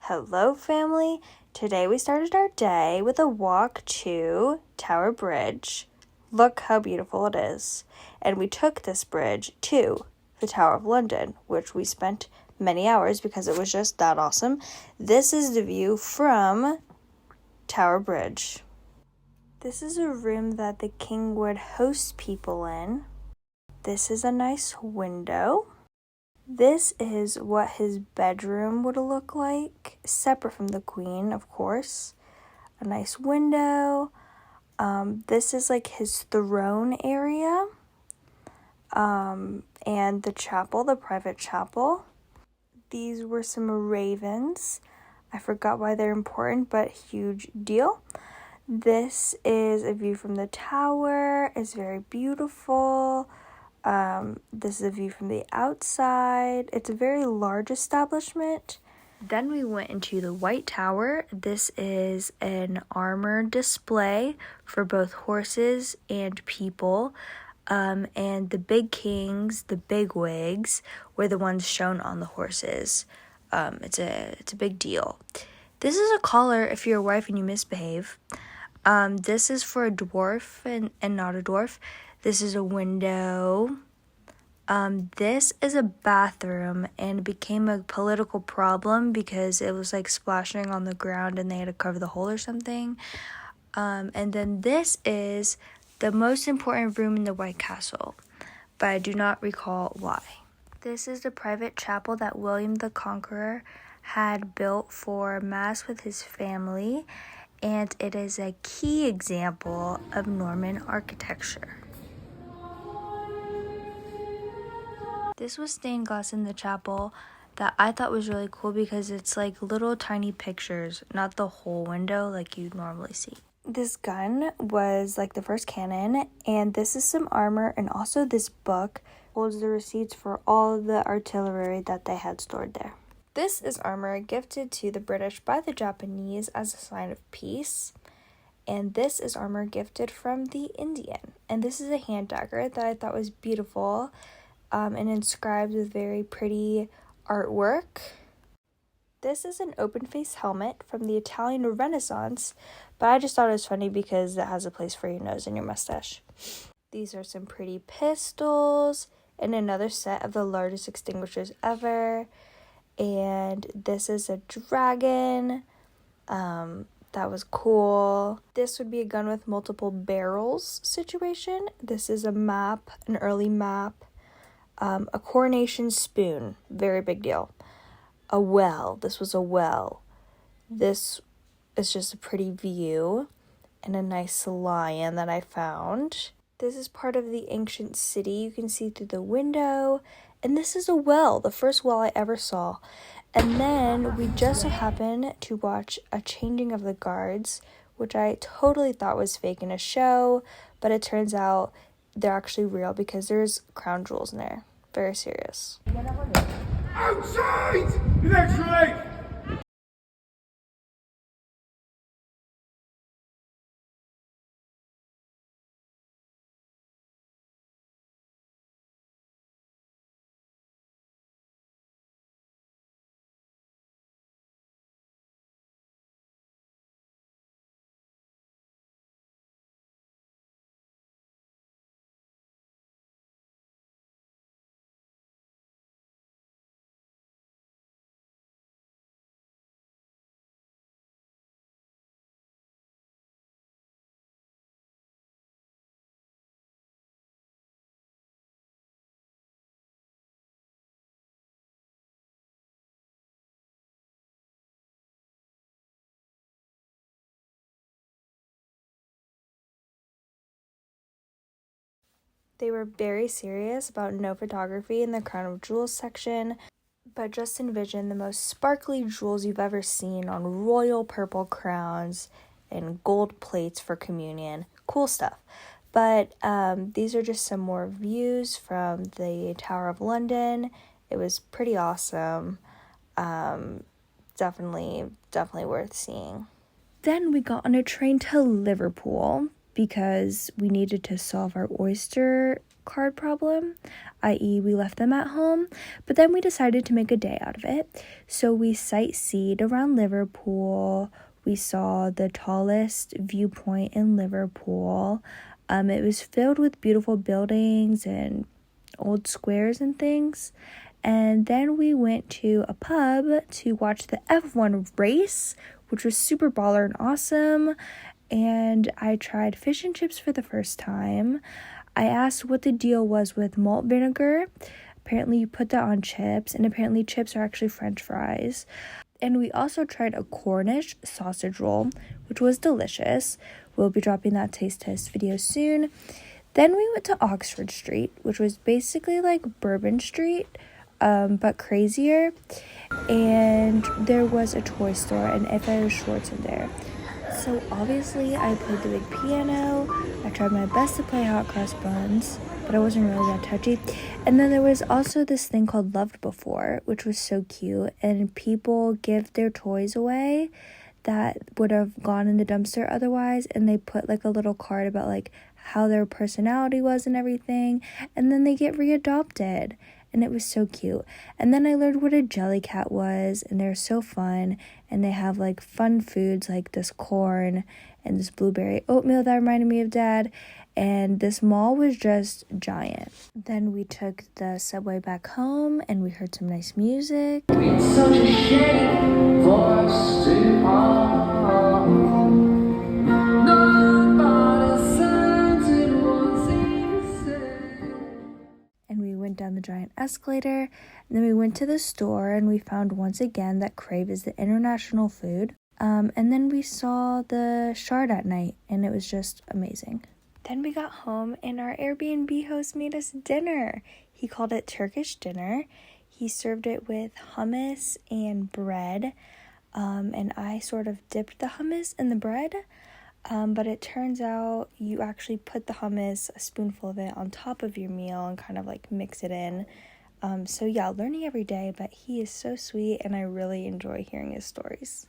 Hello, family. Today we started our day with a walk to Tower Bridge. Look how beautiful it is. And we took this bridge to the Tower of London, which we spent many hours because it was just that awesome. This is the view from Tower Bridge. This is a room that the king would host people in. This is a nice window. This is what his bedroom would look like, separate from the queen, of course. A nice window. This is like his throne area. And the chapel, the private chapel. These were some ravens. I forgot why they're important, but huge deal. This is a view from the tower. It's very beautiful. This is a view from the outside. It's a very large establishment. Then we went into the White Tower. This is an armor display for both horses and people. And the big kings, the big wigs, were the ones shown on the horses. It's a big deal. This is a collar if you're a wife and you misbehave. This is for a dwarf and not a dwarf. This is a window. This is a bathroom, and it became a political problem because it was like splashing on the ground and they had to cover the hole or something. And then this is the most important room in the White Castle, but I do not recall why. This is the private chapel that William the Conqueror had built for Mass with his family, and it is a key example of Norman architecture. This was stained glass in the chapel that I thought was really cool because it's like little tiny pictures, not the whole window like you'd normally see. This gun was like the first cannon, and this is some armor, and also this book holds the receipts for all of the artillery that they had stored there. This is armor gifted to the British by the Japanese as a sign of peace. And this is armor gifted from the Indian. And this is a hand dagger that I thought was beautiful and inscribed with very pretty artwork. This is an open-face helmet from the Italian Renaissance, but I just thought it was funny because it has a place for your nose and your mustache. These are some pretty pistols and another set of the largest extinguishers ever. And this is a dragon. That was cool. This would be a gun with multiple barrels situation. This is a map, an early map. A coronation spoon, very big deal. A well, this was a well. This is just a pretty view and a nice lion that I found. This is part of the ancient city you can see through the window. And this is a well, the first well I ever saw. And then we just so happened to watch a changing of the guards, which I totally thought was fake in a show, but it turns out they're actually real because there's crown jewels in there. Very serious. Outside! The next leg! They were very serious about no photography in the crown of jewels section, but just envision the most sparkly jewels you've ever seen on royal purple crowns and gold plates for communion. Cool stuff. But these are just some more views from the Tower of London. It was pretty awesome. Definitely worth seeing. Then we got on a train to Liverpool because we needed to solve our oyster card problem, i.e. we left them at home, but then we decided to make a day out of it. So we sightseed around Liverpool. We saw the tallest viewpoint in Liverpool. It was filled with beautiful buildings and old squares and things. And then we went to a pub to watch the F1 race, which was super baller and awesome. And I tried fish and chips for the first time. I asked what the deal was with malt vinegar. Apparently you put that on chips, and apparently chips are actually French fries. And we also tried a Cornish sausage roll, which was delicious. We'll be dropping that taste test video soon. Then we went to Oxford Street, which was basically like Bourbon Street, but crazier. And there was a toy store and F.A. Schwartz in there. So obviously I played the big piano. I tried my best to play hot cross buns, but I wasn't really that touchy. And then there was also this thing called Loved Before, which was so cute. And people give their toys away that would have gone in the dumpster otherwise. And they put like a little card about like how their personality was and everything. And then they get readopted. And it was so cute. And then I learned what a Jellycat was, and they're so fun. And they have like fun foods like this corn and this blueberry oatmeal that reminded me of Dad. And this mall was just giant. Then we took the subway back home and we heard some nice music. It's such a shame for us to part. Nobody sends it once easy. And we went down the giant escalator, and then we went to the store, and we found once again that Crave is the international food. And then we saw the Shard at night, and it was just amazing. Then we got home, and our Airbnb host made us dinner. He called it Turkish dinner. He served it with hummus and bread, and I sort of dipped the hummus in the bread. But it turns out you actually put the hummus, a spoonful of it, on top of your meal and kind of like mix it in. So yeah, learning every day, but he is so sweet and I really enjoy hearing his stories.